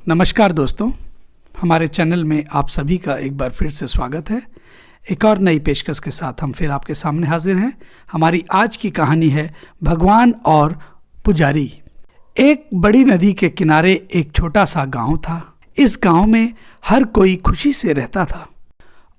नमस्कार दोस्तों, हमारे चैनल में आप सभी का एक बार फिर से स्वागत है। एक और नई पेशकश के साथ हम फिर आपके सामने हाजिर हैं। हमारी आज की कहानी है भगवान और पुजारी। एक बड़ी नदी के किनारे एक छोटा सा गांव था। इस गांव में हर कोई खुशी से रहता था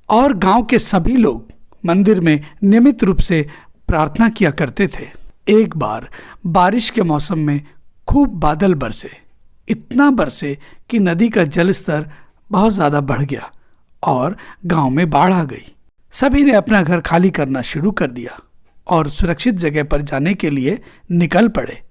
और गांव के सभी लोग मंदिर में नियमित रूप से प्रार्थना किया करते थे। एक बार बारिश के मौसम में खूब बादल बरसे, इतना बरसे कि नदी का जल स्तर बहुत ज़्यादा बढ़ गया और गांव में बाढ़ आ गई। सभी ने अपना घर खाली करना शुरू कर दिया और सुरक्षित जगह पर जाने के लिए निकल पड़े।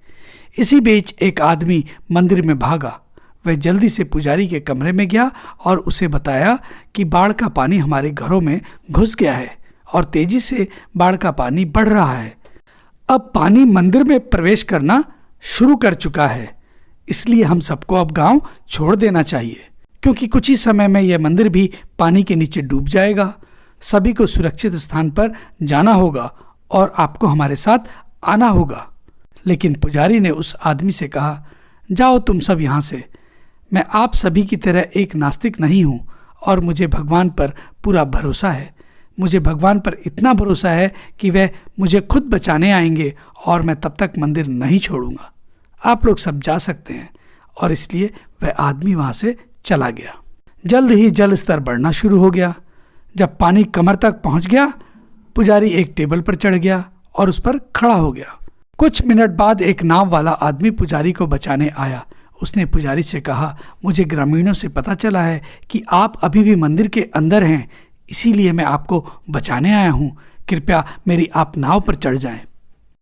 इसी बीच एक आदमी मंदिर में भागा। वह जल्दी से पुजारी के कमरे में गया और उसे बताया कि बाढ़ का पानी हमारे घरों में घुस गया है और तेजी से बाढ़ का पानी बढ़ रहा है। अब पानी मंदिर में प्रवेश करना शुरू कर चुका है, इसलिए हम सबको अब गांव छोड़ देना चाहिए, क्योंकि कुछ ही समय में यह मंदिर भी पानी के नीचे डूब जाएगा। सभी को सुरक्षित स्थान पर जाना होगा और आपको हमारे साथ आना होगा। लेकिन पुजारी ने उस आदमी से कहा, जाओ तुम सब यहाँ से। मैं आप सभी की तरह एक नास्तिक नहीं हूँ और मुझे भगवान पर पूरा भरोसा है। मुझे भगवान पर इतना भरोसा है कि वह मुझे खुद बचाने आएंगे और मैं तब तक मंदिर नहीं छोड़ूंगा। आप लोग सब जा सकते हैं। और इसलिए वह आदमी वहां से चला गया। जल्द ही जल स्तर बढ़ना शुरू हो गया। जब पानी कमर तक पहुंच गया, पुजारी एक टेबल पर चढ़ गया और उस पर खड़ा हो गया। कुछ मिनट बाद एक नाव वाला आदमी पुजारी को बचाने आया। उसने पुजारी से कहा, मुझे ग्रामीणों से पता चला है कि आप अभी भी मंदिर के अंदर हैं, इसीलिए मैं आपको बचाने आया हूँ। कृपया मेरी आप नाव पर चढ़ जाएं।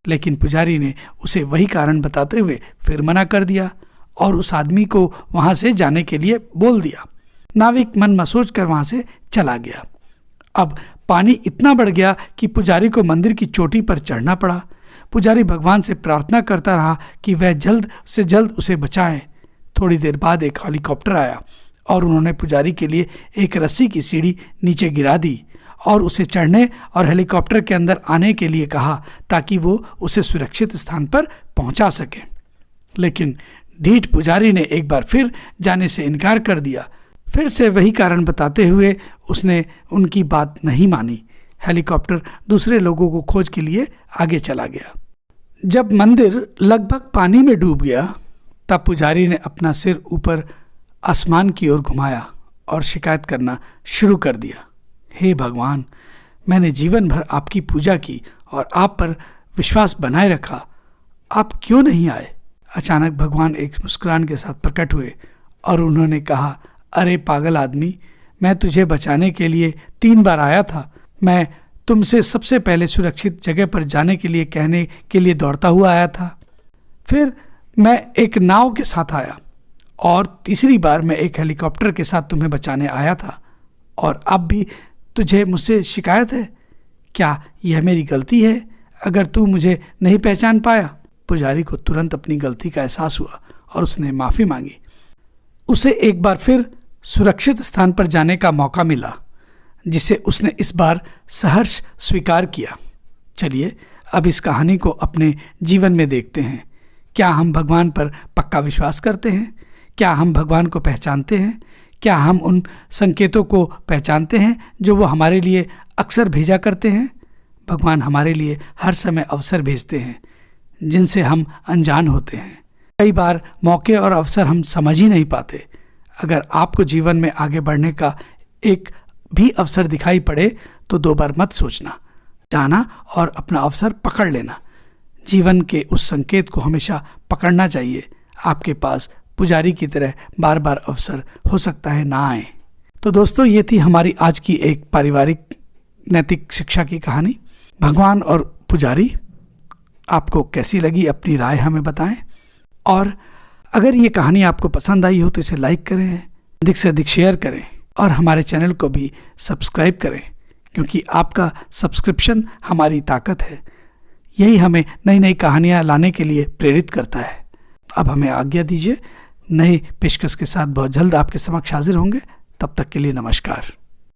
लेकिन पुजारी ने उसे वही कारण बताते हुए फिर मना कर दिया और उस आदमी को वहां से जाने के लिए बोल दिया। नाविक मन में सोच कर वहां से चला गया। अब पानी इतना बढ़ गया कि पुजारी को मंदिर की चोटी पर चढ़ना पड़ा। पुजारी भगवान से प्रार्थना करता रहा कि वह जल्द से जल्द उसे बचाए। थोड़ी देर बाद एक हेलीकॉप्टर आया और उन्होंने पुजारी के लिए एक रस्सी की सीढ़ी नीचे गिरा दी और उसे चढ़ने और हेलीकॉप्टर के अंदर आने के लिए कहा, ताकि वो उसे सुरक्षित स्थान पर पहुंचा सके। लेकिन ढीठ पुजारी ने एक बार फिर जाने से इनकार कर दिया। फिर से वही कारण बताते हुए उसने उनकी बात नहीं मानी। हेलीकॉप्टर दूसरे लोगों को खोज के लिए आगे चला गया। जब मंदिर लगभग पानी में डूब गया, तब पुजारी ने अपना सिर ऊपर आसमान की ओर घुमाया और शिकायत करना शुरू कर दिया। हे भगवान, मैंने जीवन भर आपकी पूजा की और आप पर विश्वास बनाए रखा, आप क्यों नहीं आए? अचानक भगवान एक मुस्कुराहट के साथ प्रकट हुए और उन्होंने कहा, अरे पागल आदमी, मैं तुझे बचाने के लिए 3 बार आया था। मैं तुमसे सबसे पहले सुरक्षित जगह पर जाने के लिए कहने के लिए दौड़ता हुआ आया था। फिर मैं एक नाव के साथ आया और तीसरी बार मैं एक हेलीकॉप्टर के साथ तुम्हें बचाने आया था। और अब भी तुझे मुझसे शिकायत है? क्या यह मेरी गलती है अगर तू मुझे नहीं पहचान पाया? पुजारी को तुरंत अपनी गलती का एहसास हुआ और उसने माफ़ी मांगी। उसे एक बार फिर सुरक्षित स्थान पर जाने का मौका मिला, जिसे उसने इस बार सहर्ष स्वीकार किया। चलिए अब इस कहानी को अपने जीवन में देखते हैं। क्या हम भगवान पर पक्का विश्वास करते हैं? क्या हम भगवान को पहचानते हैं? क्या हम उन संकेतों को पहचानते हैं जो वो हमारे लिए अक्सर भेजा करते हैं? भगवान हमारे लिए हर समय अवसर भेजते हैं जिनसे हम अनजान होते हैं। कई बार मौके और अवसर हम समझ ही नहीं पाते। अगर आपको जीवन में आगे बढ़ने का एक भी अवसर दिखाई पड़े तो 2 बार मत सोचना, जाना और अपना अवसर पकड़ लेना। जीवन के उस संकेत को हमेशा पकड़ना चाहिए। आपके पास पुजारी की तरह बार बार अवसर हो सकता है ना आए। तो दोस्तों, ये थी हमारी आज की एक पारिवारिक नैतिक शिक्षा की कहानी, भगवान और पुजारी। आपको कैसी लगी अपनी राय हमें बताएं। और अगर ये कहानी आपको पसंद आई हो तो इसे लाइक करें, अधिक से अधिक शेयर करें और हमारे चैनल को भी सब्सक्राइब करें, क्योंकि आपका सब्सक्रिप्शन हमारी ताकत है। यही हमें नई नई कहानियाँ लाने के लिए प्रेरित करता है। अब हमें आज्ञा दीजिए। नए पेशकश के साथ बहुत जल्द आपके समक्ष हाजिर होंगे। तब तक के लिए नमस्कार।